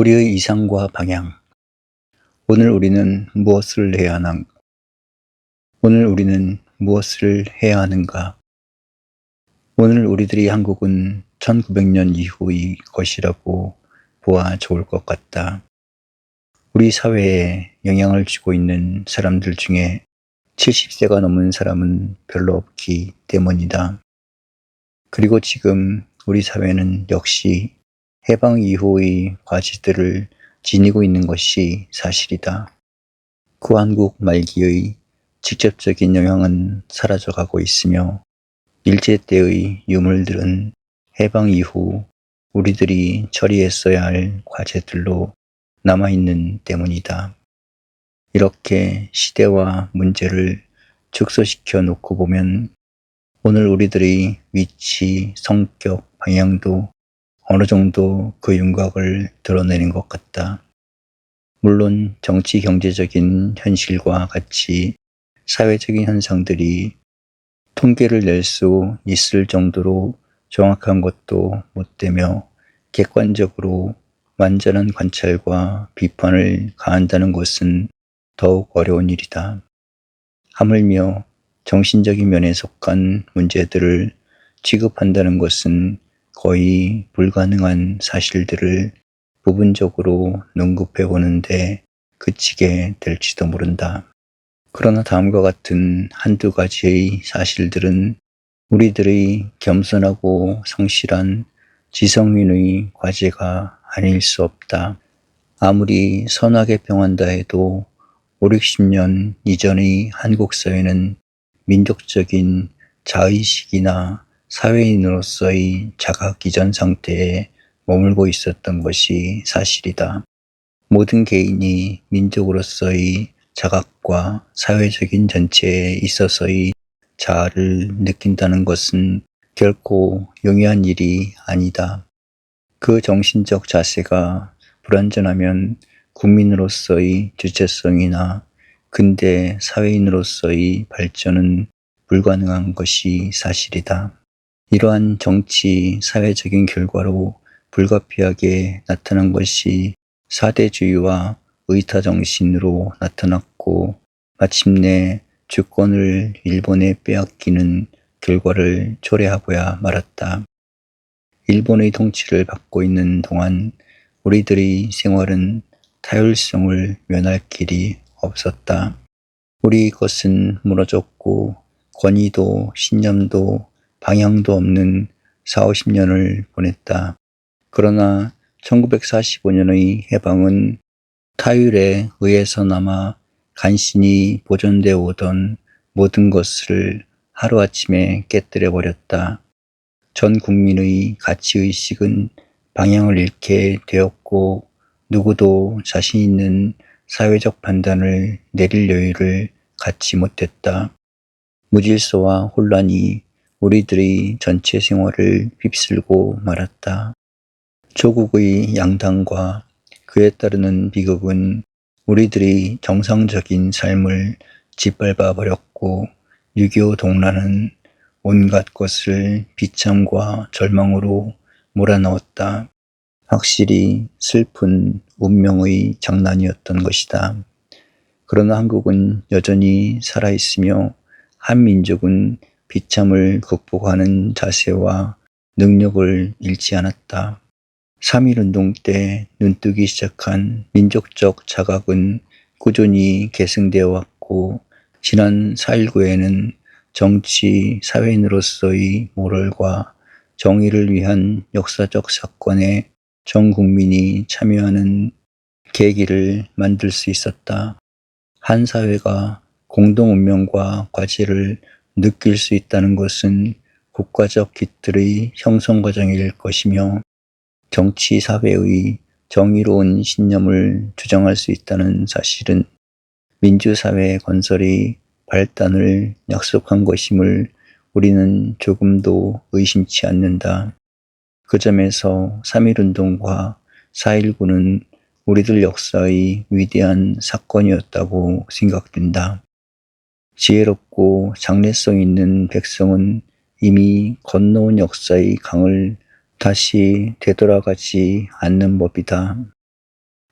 우리의 이상과 방향. 오늘 우리는 무엇을 해야 하나? 오늘 우리는 무엇을 해야 하는가? 오늘 우리들이 한국은 1900년 이후의 것이라고 보아 좋을 것 같다. 우리 사회에 영향을 주고 있는 사람들 중에 70세가 넘은 사람은 별로 없기 때문이다. 그리고 지금 우리 사회는 역시 해방 이후의 과제들을 지니고 있는 것이 사실이다. 구한국 말기의 직접적인 영향은 사라져가고 있으며 일제 때의 유물들은 해방 이후 우리들이 처리했어야 할 과제들로 남아있는 때문이다. 이렇게 시대와 문제를 축소시켜 놓고 보면 오늘 우리들의 위치, 성격, 방향도 어느 정도 그 윤곽을 드러내는 것 같다. 물론 정치 경제적인 현실과 같이 사회적인 현상들이 통계를 낼 수 있을 정도로 정확한 것도 못 되며 객관적으로 완전한 관찰과 비판을 가한다는 것은 더욱 어려운 일이다. 하물며 정신적인 면에 속한 문제들을 취급한다는 것은 거의 불가능한 사실들을 부분적으로 언급해 보는데 그치게 될지도 모른다. 그러나 다음과 같은 한두 가지의 사실들은 우리들의 겸손하고 성실한 지성인의 과제가 아닐 수 없다. 아무리 선하게 평한다 해도 5, 60년 이전의 한국 사회는 민족적인 자의식이나 사회인으로서의 자각 이전 상태에 머물고 있었던 것이 사실이다. 모든 개인이 민족으로서의 자각과 사회적인 전체에 있어서의 자아를 느낀다는 것은 결코 용이한 일이 아니다. 그 정신적 자세가 불완전하면 국민으로서의 주체성이나 근대 사회인으로서의 발전은 불가능한 것이 사실이다. 이러한 정치, 사회적인 결과로 불가피하게 나타난 것이 사대주의와 의타정신으로 나타났고 마침내 주권을 일본에 빼앗기는 결과를 초래하고야 말았다. 일본의 통치를 받고 있는 동안 우리들의 생활은 타율성을 면할 길이 없었다. 우리 것은 무너졌고 권위도 신념도 방향도 없는 4, 50년을 보냈다. 그러나 1945년의 해방은 타율에 의해서나마 간신히 보존되어 오던 모든 것을 하루아침에 깨뜨려 버렸다. 전 국민의 가치의식은 방향을 잃게 되었고 누구도 자신 있는 사회적 판단을 내릴 여유를 갖지 못했다. 무질서와 혼란이 우리들의 전체 생활을 휩쓸고 말았다. 조국의 양당과 그에 따르는 비극은 우리들의 정상적인 삶을 짓밟아 버렸고 6.25 동란은 온갖 것을 비참과 절망으로 몰아넣었다. 확실히 슬픈 운명의 장난이었던 것이다. 그러나 한국은 여전히 살아있으며 한민족은 비참을 극복하는 자세와 능력을 잃지 않았다. 3.1운동 때 눈뜨기 시작한 민족적 자각은 꾸준히 계승되어 왔고 지난 4.19에는 정치, 사회인으로서의 모럴과 정의를 위한 역사적 사건에 전 국민이 참여하는 계기를 만들 수 있었다. 한 사회가 공동 운명과 과제를 느낄 수 있다는 것은 국가적 기틀의 형성 과정일 것이며 정치 사회의 정의로운 신념을 주장할 수 있다는 사실은 민주사회 건설의 발단을 약속한 것임을 우리는 조금도 의심치 않는다. 그 점에서 3.1운동과 4.19는 우리들 역사의 위대한 사건이었다고 생각된다. 지혜롭고 장래성 있는 백성은 이미 건너온 역사의 강을 다시 되돌아가지 않는 법이다.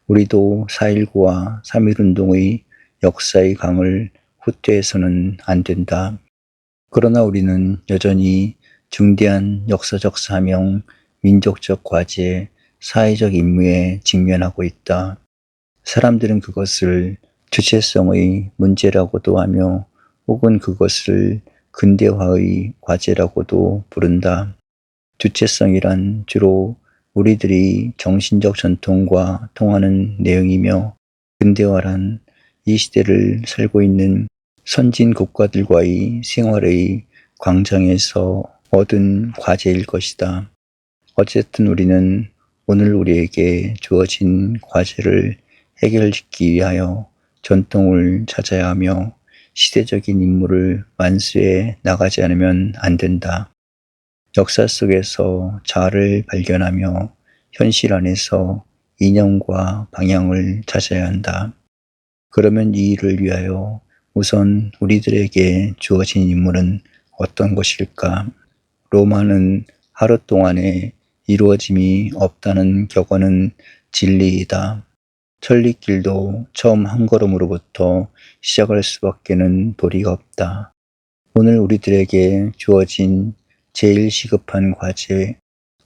우리도 4.19와 3.1운동의 역사의 강을 후퇴해서는 안 된다. 그러나 우리는 여전히 중대한 역사적 사명, 민족적 과제, 사회적 임무에 직면하고 있다. 사람들은 그것을 주체성의 문제라고도 하며 혹은 그것을 근대화의 과제라고도 부른다. 주체성이란 주로 우리들이 정신적 전통과 통하는 내용이며 근대화란 이 시대를 살고 있는 선진 국가들과의 생활의 광장에서 얻은 과제일 것이다. 어쨌든 우리는 오늘 우리에게 주어진 과제를 해결짓기 위하여 전통을 찾아야 하며 시대적인 임무를 완수해 나가지 않으면 안 된다. 역사 속에서 자아를 발견하며 현실 안에서 이념과 방향을 찾아야 한다. 그러면 이 일을 위하여 우선 우리들에게 주어진 임무는 어떤 것일까? 로마는 하루 동안에 이루어짐이 없다는 격언은 진리이다. 천리길도 처음 한 걸음으로부터 시작할 수밖에는 도리가 없다. 오늘 우리들에게 주어진 제일 시급한 과제,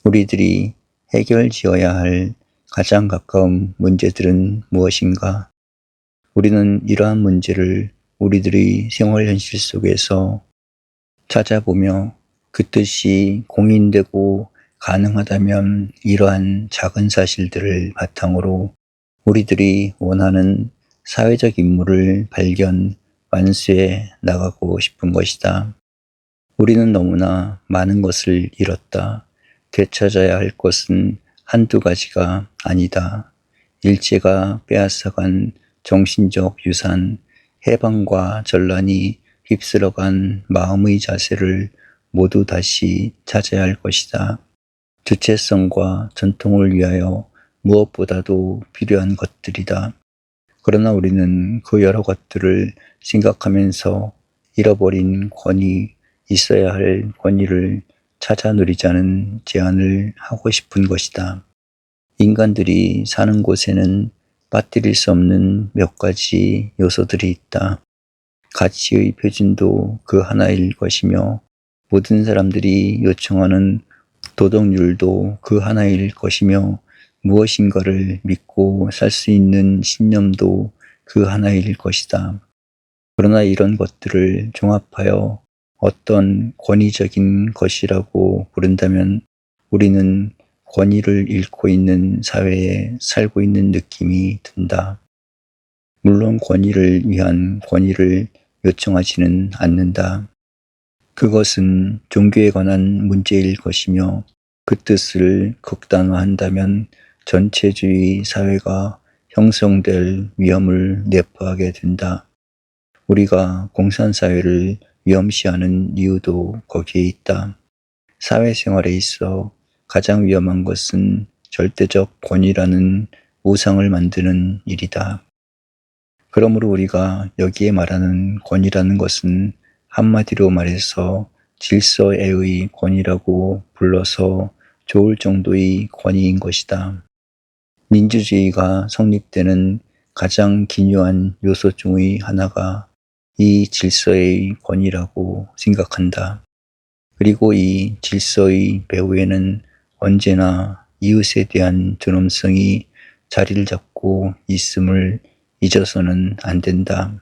우리들이 해결지어야 할 가장 가까운 문제들은 무엇인가? 우리는 이러한 문제를 우리들의 생활 현실 속에서 찾아보며 그 뜻이 공인되고 가능하다면 이러한 작은 사실들을 바탕으로 우리들이 원하는 사회적 임무를 발견, 완수해 나가고 싶은 것이다. 우리는 너무나 많은 것을 잃었다. 되찾아야 할 것은 한두 가지가 아니다. 일제가 빼앗아간 정신적 유산, 해방과 전란이 휩쓸어간 마음의 자세를 모두 다시 찾아야 할 것이다. 주체성과 전통을 위하여 무엇보다도 필요한 것들이다. 그러나 우리는 그 여러 것들을 생각하면서 잃어버린 권위, 있어야 할 권위를 찾아 누리자는 제안을 하고 싶은 것이다. 인간들이 사는 곳에는 빠뜨릴 수 없는 몇 가지 요소들이 있다. 가치의 표준도 그 하나일 것이며 모든 사람들이 요청하는 도덕률도 그 하나일 것이며 무엇인가를 믿고 살 수 있는 신념도 그 하나일 것이다. 그러나 이런 것들을 종합하여 어떤 권위적인 것이라고 부른다면 우리는 권위를 잃고 있는 사회에 살고 있는 느낌이 든다. 물론 권위를 위한 권위를 요청하지는 않는다. 그것은 종교에 관한 문제일 것이며 그 뜻을 극단화한다면 전체주의 사회가 형성될 위험을 내포하게 된다. 우리가 공산사회를 위험시하는 이유도 거기에 있다. 사회생활에 있어 가장 위험한 것은 절대적 권위라는 우상을 만드는 일이다. 그러므로 우리가 여기에 말하는 권위라는 것은 한마디로 말해서 질서애의 권위라고 불러서 좋을 정도의 권위인 것이다. 민주주의가 성립되는 가장 기묘한 요소 중의 하나가 이 질서의 권위라고 생각한다. 그리고 이 질서의 배후에는 언제나 이웃에 대한 존엄성이 자리를 잡고 있음을 잊어서는 안 된다.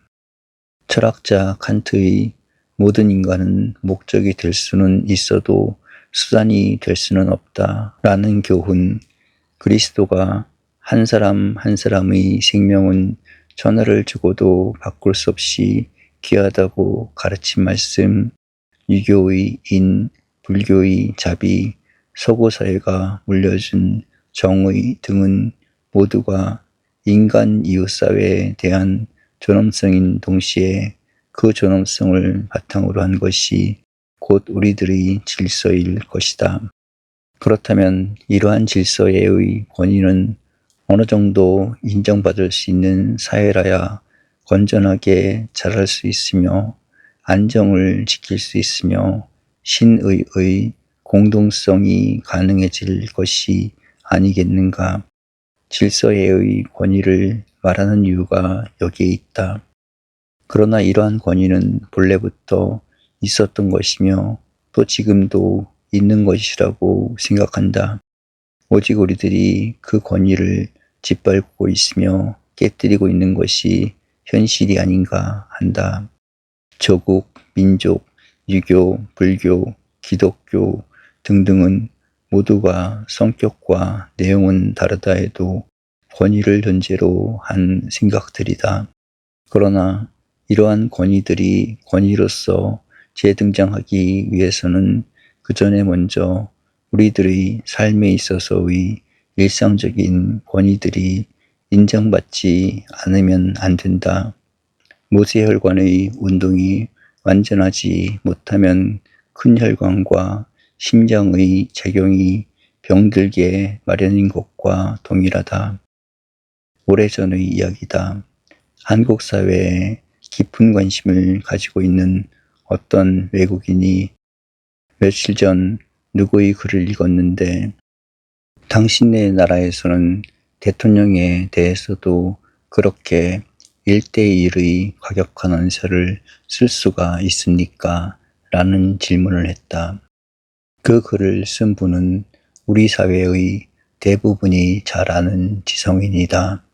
철학자 칸트의 모든 인간은 목적이 될 수는 있어도 수단이 될 수는 없다 라는 교훈, 그리스도가 한 사람 한 사람의 생명은 천하를 주고도 바꿀 수 없이 귀하다고 가르친 말씀, 유교의 인, 불교의 자비, 서구사회가 물려준 정의 등은 모두가 인간 이웃사회에 대한 존엄성인 동시에 그 존엄성을 바탕으로 한 것이 곧 우리들의 질서일 것이다. 그렇다면 이러한 질서의 권위는 어느 정도 인정받을 수 있는 사회라야 건전하게 자랄 수 있으며 안정을 지킬 수 있으며 신의의 공동성이 가능해질 것이 아니겠는가. 질서에의 권위를 말하는 이유가 여기에 있다. 그러나 이러한 권위는 본래부터 있었던 것이며 또 지금도 있는 것이라고 생각한다. 오직 우리들이 그 권위를 짓밟고 있으며 깨뜨리고 있는 것이 현실이 아닌가 한다. 조국, 민족, 유교, 불교, 기독교 등등은 모두가 성격과 내용은 다르다 해도 권위를 전제로 한 생각들이다. 그러나 이러한 권위들이 권위로서 재등장하기 위해서는 그 전에 먼저 우리들의 삶에 있어서의 일상적인 권위들이 인정받지 않으면 안 된다. 모세혈관의 운동이 완전하지 못하면 큰 혈관과 심장의 작용이 병들게 마련인 것과 동일하다. 오래전의 이야기다. 한국 사회에 깊은 관심을 가지고 있는 어떤 외국인이 며칠 전 누구의 글을 읽었는데 당신네 나라에서는 대통령에 대해서도 그렇게 1:1의 과격한 언사를 쓸 수가 있습니까? 라는 질문을 했다. 그 글을 쓴 분은 우리 사회의 대부분이 잘 아는 지성인이다.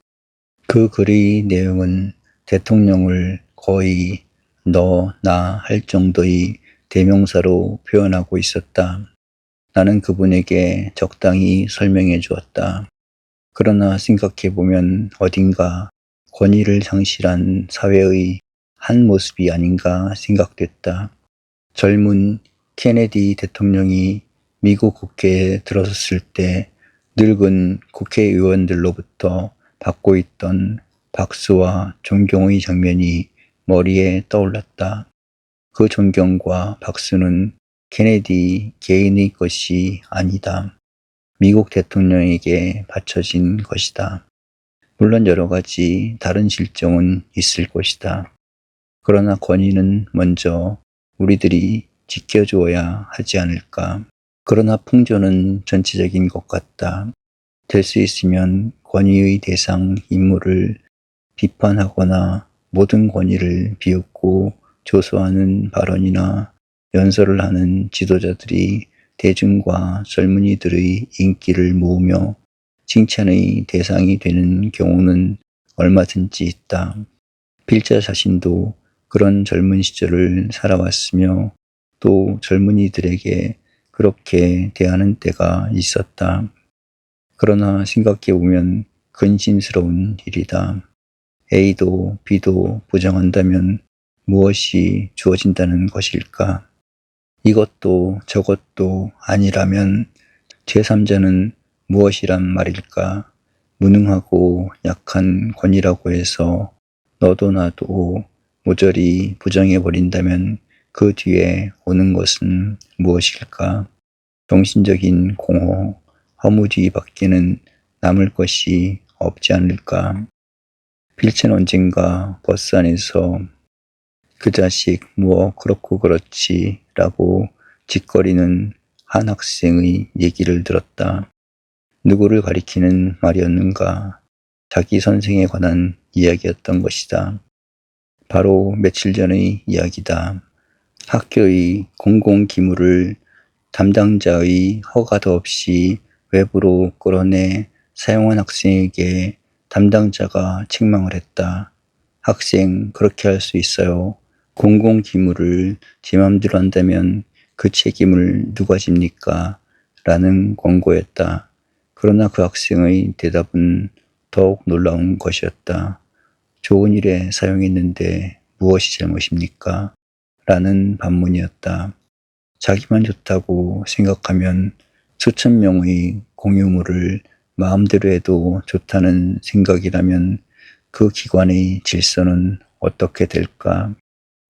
그 글의 내용은 대통령을 거의 너, 나 할 정도의 대명사로 표현하고 있었다. 나는 그분에게 적당히 설명해 주었다. 그러나 생각해보면 어딘가 권위를 상실한 사회의 한 모습이 아닌가 생각됐다. 젊은 케네디 대통령이 미국 국회에 들어섰을 때 늙은 국회의원들로부터 받고 있던 박수와 존경의 장면이 머리에 떠올랐다. 그 존경과 박수는 케네디 개인의 것이 아니다. 미국 대통령에게 바쳐진 것이다. 물론 여러 가지 다른 실정은 있을 것이다. 그러나 권위는 먼저 우리들이 지켜주어야 하지 않을까. 그러나 풍조는 전체적인 것 같다. 될 수 있으면 권위의 대상 인물을 비판하거나 모든 권위를 비웃고 조소하는 발언이나 연설을 하는 지도자들이 대중과 젊은이들의 인기를 모으며 칭찬의 대상이 되는 경우는 얼마든지 있다. 필자 자신도 그런 젊은 시절을 살아왔으며 또 젊은이들에게 그렇게 대하는 때가 있었다. 그러나 생각해보면 근심스러운 일이다. A도 B도 부정한다면 무엇이 주어진다는 것일까? 이것도 저것도 아니라면 제3자는 무엇이란 말일까? 무능하고 약한 권위라고 해서 너도 나도 모조리 부정해버린다면 그 뒤에 오는 것은 무엇일까? 정신적인 공허, 허무주의 밖에는 남을 것이 없지 않을까? 필체는 언젠가 버스 안에서 그 자식 뭐 그렇고 그렇지 라고 짓거리는 한 학생의 얘기를 들었다. 누구를 가리키는 말이었는가? 자기 선생에 관한 이야기였던 것이다. 바로 며칠 전의 이야기다. 학교의 공공기물을 담당자의 허가도 없이 외부로 끌어내 사용한 학생에게 담당자가 책망을 했다. 학생, 그렇게 할 수 있어요. 공공기물을 제 맘대로 한다면 그 책임을 누가 집니까? 라는 권고였다. 그러나 그 학생의 대답은 더욱 놀라운 것이었다. 좋은 일에 사용했는데 무엇이 잘못입니까? 라는 반문이었다. 자기만 좋다고 생각하면 수천 명의 공유물을 마음대로 해도 좋다는 생각이라면 그 기관의 질서는 어떻게 될까?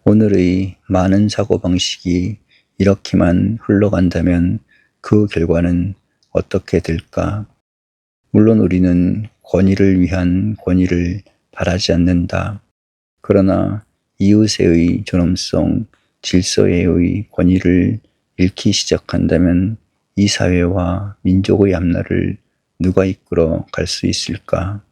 오늘의 많은 사고방식이 이렇게만 흘러간다면 그 결과는 어떻게 될까? 물론 우리는 권위를 위한 권위를 바라지 않는다. 그러나 이웃의 존엄성, 질서의 권위를 잃기 시작한다면 이 사회와 민족의 앞날을 누가 이끌어 갈 수 있을까?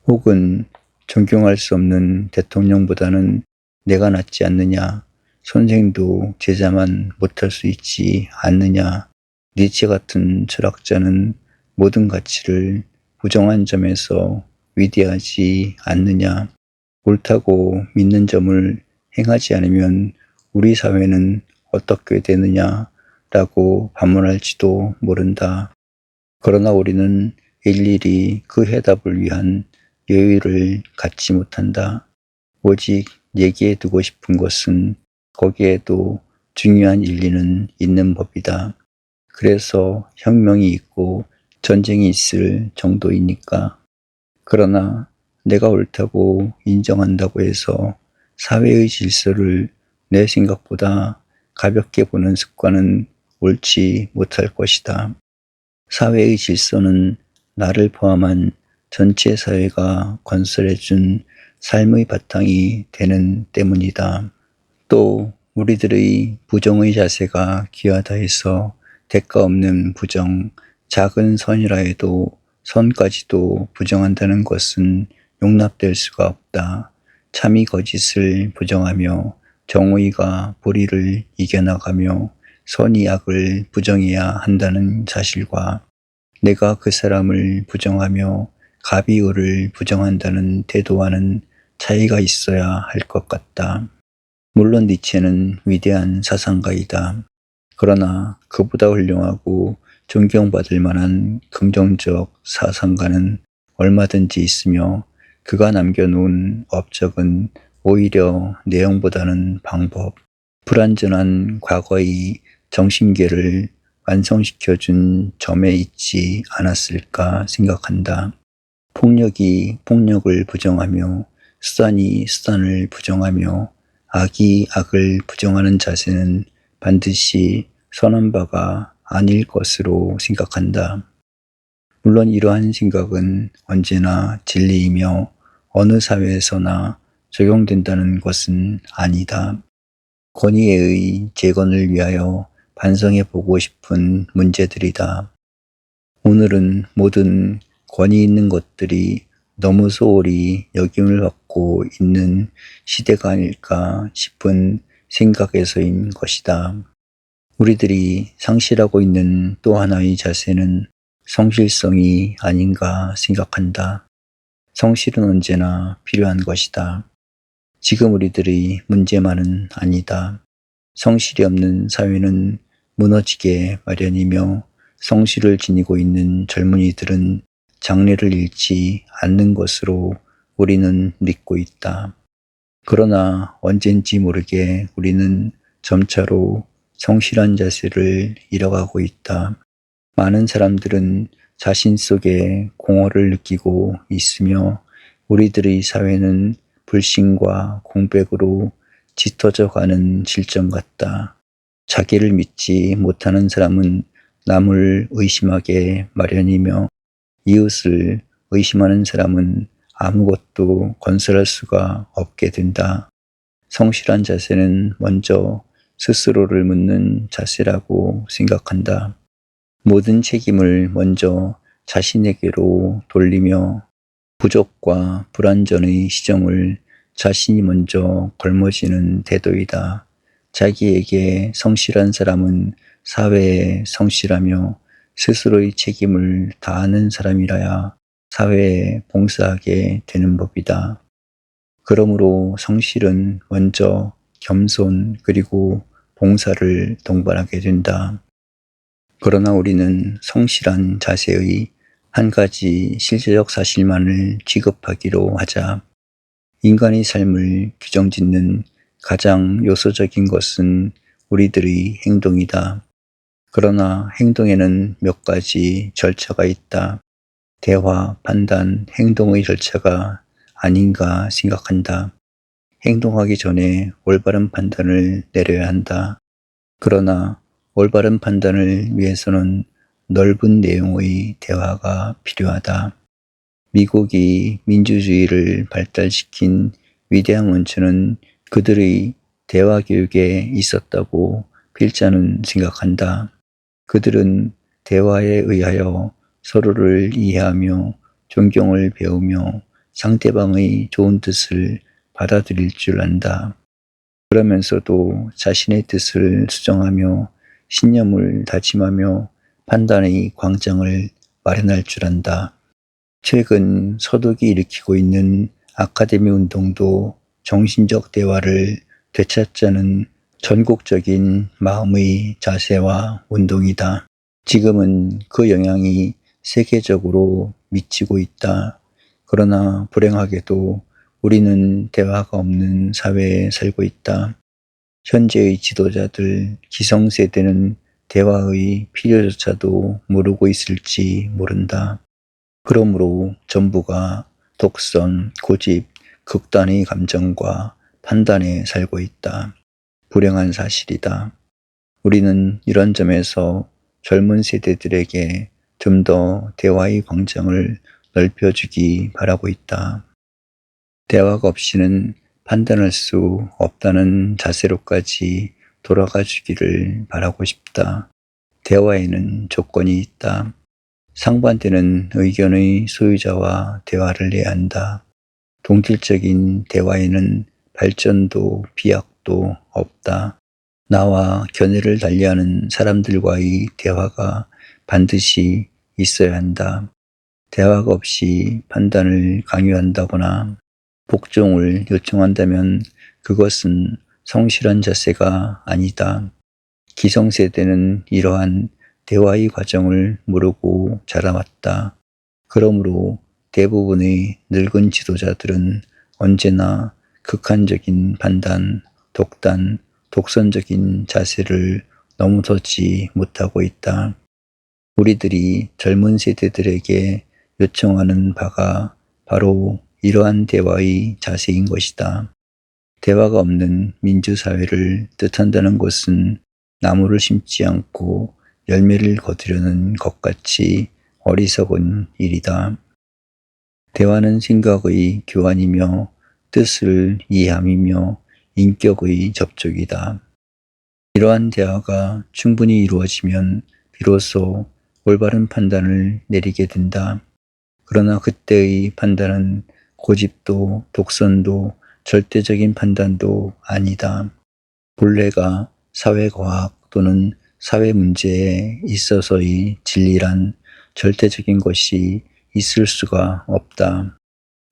혹은 존경할 수 없는 대통령보다는 내가 낫지 않느냐? 선생도 제자만 못할 수 있지 않느냐? 니체 같은 철학자는 모든 가치를 부정한 점에서 위대하지 않느냐? 옳다고 믿는 점을 행하지 않으면 우리 사회는 어떻게 되느냐? 라고 반문할지도 모른다. 그러나 우리는 일일이 그 해답을 위한 여유를 갖지 못한다. 오직 얘기해 두고 싶은 것은 거기에도 중요한 일리는 있는 법이다. 그래서 혁명이 있고 전쟁이 있을 정도이니까. 그러나 내가 옳다고 인정한다고 해서 사회의 질서를 내 생각보다 가볍게 보는 습관은 옳지 못할 것이다. 사회의 질서는 나를 포함한 전체 사회가 건설해준 삶의 바탕이 되는 때문이다. 또 우리들의 부정의 자세가 귀하다 해서 대가 없는 부정, 작은 선이라 해도 선까지도 부정한다는 것은 용납될 수가 없다. 참이 거짓을 부정하며 정의가 불의를 이겨나가며 선이 악을 부정해야 한다는 사실과 내가 그 사람을 부정하며 갑이 을을 부정한다는 태도와는 차이가 있어야 할 것 같다. 물론 니체는 위대한 사상가이다. 그러나 그보다 훌륭하고 존경받을 만한 긍정적 사상가는 얼마든지 있으며 그가 남겨놓은 업적은 오히려 내용보다는 방법, 불완전한 과거의 정신계를 완성시켜준 점에 있지 않았을까 생각한다. 폭력이 폭력을 부정하며 수단이 수단을 부정하며 악이 악을 부정하는 자세는 반드시 선한 바가 아닐 것으로 생각한다. 물론 이러한 생각은 언제나 진리이며 어느 사회에서나 적용된다는 것은 아니다. 권위의 재건을 위하여 반성해 보고 싶은 문제들이다. 오늘은 모든 권위 있는 것들이 너무 소홀히 여김을 받고 있는 시대가 아닐까 싶은 생각에서인 것이다. 우리들이 상실하고 있는 또 하나의 자세는 성실성이 아닌가 생각한다. 성실은 언제나 필요한 것이다. 지금 우리들의 문제만은 아니다. 성실이 없는 사회는 무너지게 마련이며 성실을 지니고 있는 젊은이들은 장래를 잃지 않는 것으로 우리는 믿고 있다. 그러나 언젠지 모르게 우리는 점차로 성실한 자세를 잃어가고 있다. 많은 사람들은 자신 속에 공허를 느끼고 있으며 우리들의 사회는 불신과 공백으로 짙어져 가는 질정 같다. 자기를 믿지 못하는 사람은 남을 의심하게 마련이며 이웃을 의심하는 사람은 아무것도 건설할 수가 없게 된다. 성실한 자세는 먼저 스스로를 묻는 자세라고 생각한다. 모든 책임을 먼저 자신에게로 돌리며 부족과 불완전의 시정을 자신이 먼저 걸머지는 태도이다. 자기에게 성실한 사람은 사회에 성실하며 스스로의 책임을 다하는 사람이라야 사회에 봉사하게 되는 법이다. 그러므로 성실은 먼저 겸손 그리고 봉사를 동반하게 된다. 그러나 우리는 성실한 자세의 한 가지 실제적 사실만을 취급하기로 하자. 인간의 삶을 규정짓는 가장 요소적인 것은 우리들의 행동이다. 그러나 행동에는 몇 가지 절차가 있다. 대화, 판단, 행동의 절차가 아닌가 생각한다. 행동하기 전에 올바른 판단을 내려야 한다. 그러나 올바른 판단을 위해서는 넓은 내용의 대화가 필요하다. 미국이 민주주의를 발달시킨 위대한 원천은 그들의 대화 교육에 있었다고 필자는 생각한다. 그들은 대화에 의하여 서로를 이해하며 존경을 배우며 상대방의 좋은 뜻을 받아들일 줄 안다. 그러면서도 자신의 뜻을 수정하며 신념을 다짐하며 판단의 광장을 마련할 줄 안다. 최근 서독이 일으키고 있는 아카데미 운동도 정신적 대화를 되찾자는 전국적인 마음의 자세와 운동이다. 지금은 그 영향이 세계적으로 미치고 있다. 그러나 불행하게도 우리는 대화가 없는 사회에 살고 있다. 현재의 지도자들, 기성세대는 대화의 필요조차도 모르고 있을지 모른다. 그러므로 전부가 독선, 고집, 극단의 감정과 판단에 살고 있다. 불행한 사실이다. 우리는 이런 점에서 젊은 세대들에게 좀 더 대화의 광장을 넓혀주기 바라고 있다. 대화가 없이는 판단할 수 없다는 자세로까지 돌아가 주기를 바라고 싶다. 대화에는 조건이 있다. 상반되는 의견의 소유자와 대화를 해야 한다. 동질적인 대화에는 발전도 비약도 없다. 나와 견해를 달리하는 사람들과의 대화가 반드시 있어야 한다. 대화가 없이 판단을 강요한다거나 복종을 요청한다면 그것은 성실한 자세가 아니다. 기성세대는 이러한 대화의 과정을 모르고 자라왔다. 그러므로 대부분의 늙은 지도자들은 언제나 극한적인 판단, 독단, 독선적인 자세를 넘어서지 못하고 있다. 우리들이 젊은 세대들에게 요청하는 바가 바로 이러한 대화의 자세인 것이다. 대화가 없는 민주사회를 뜻한다는 것은 나무를 심지 않고 열매를 거두려는 것 같이 어리석은 일이다. 대화는 생각의 교환이며 뜻을 이해함이며 인격의 접촉이다. 이러한 대화가 충분히 이루어지면 비로소 올바른 판단을 내리게 된다. 그러나 그때의 판단은 고집도 독선도 절대적인 판단도 아니다. 본래가 사회과학 또는 사회 문제에 있어서의 진리란 절대적인 것이 있을 수가 없다.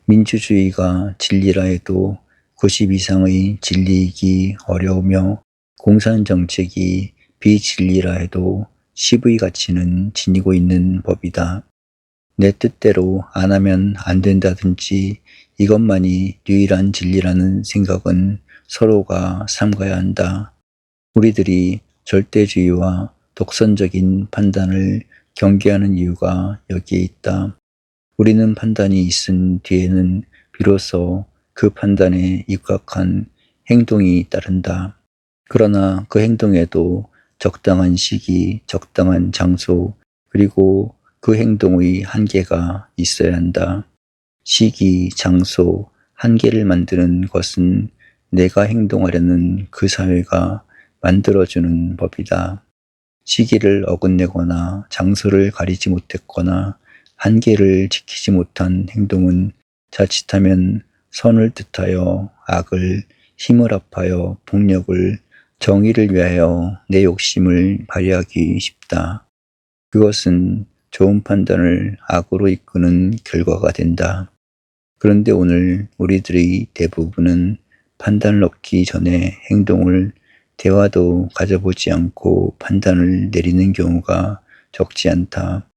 민주주의가 진리라 해도 90 이상의 진리이기 어려우며 공산정책이 비진리라 해도 10의 가치는 지니고 있는 법이다. 내 뜻대로 안 하면 안 된다든지 이것만이 유일한 진리라는 생각은 서로가 삼가야 한다. 우리들이 절대주의와 독선적인 판단을 경계하는 이유가 여기에 있다. 우리는 판단이 있은 뒤에는 비로소 그 판단에 입각한 행동이 따른다. 그러나 그 행동에도 적당한 시기, 적당한 장소, 그리고 그 행동의 한계가 있어야 한다. 시기, 장소, 한계를 만드는 것은 내가 행동하려는 그 사회가 만들어주는 법이다. 시기를 어긋내거나 장소를 가리지 못했거나 한계를 지키지 못한 행동은 자칫하면 선을 뜻하여 악을, 힘을 합하여 폭력을, 정의를 위하여 내 욕심을 발휘하기 쉽다. 그것은 좋은 판단을 악으로 이끄는 결과가 된다. 그런데 오늘 우리들의 대부분은 판단을 얻기 전에 행동을 대화도 가져보지 않고 판단을 내리는 경우가 적지 않다.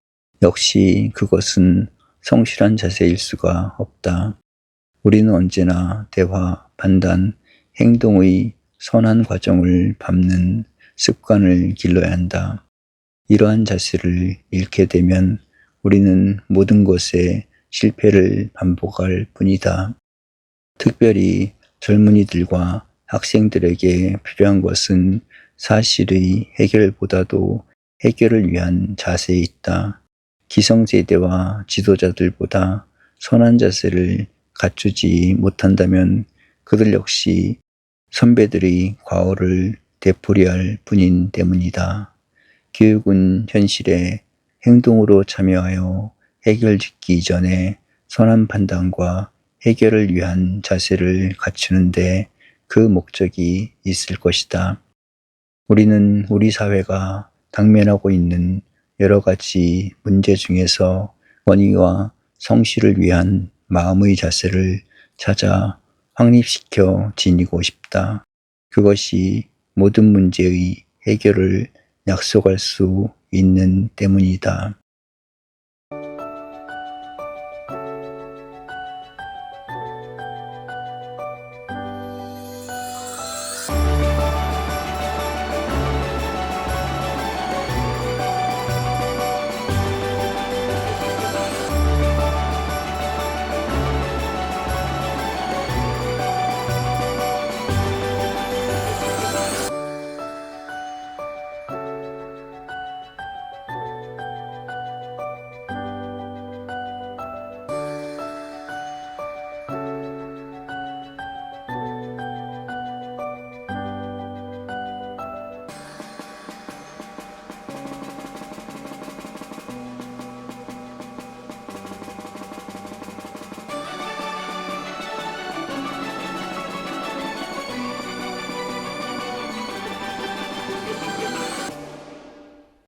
역시 그것은 성실한 자세일 수가 없다. 우리는 언제나 대화, 판단, 행동의 선한 과정을 밟는 습관을 길러야 한다. 이러한 자세를 잃게 되면 우리는 모든 것에 실패를 반복할 뿐이다. 특별히 젊은이들과 학생들에게 필요한 것은 사실의 해결보다도 해결을 위한 자세에 있다. 기성세대와 지도자들보다 선한 자세를 갖추지 못한다면 그들 역시 선배들의 과오를 되풀이할 뿐인 때문이다. 교육은 현실에 행동으로 참여하여 해결짓기 이전에 선한 판단과 해결을 위한 자세를 갖추는데 그 목적이 있을 것이다. 우리는 우리 사회가 당면하고 있는 여러 가지 문제 중에서 권위와 성실을 위한 마음의 자세를 찾아 확립시켜 지니고 싶다. 그것이 모든 문제의 해결을 약속할 수 있는 때문이다.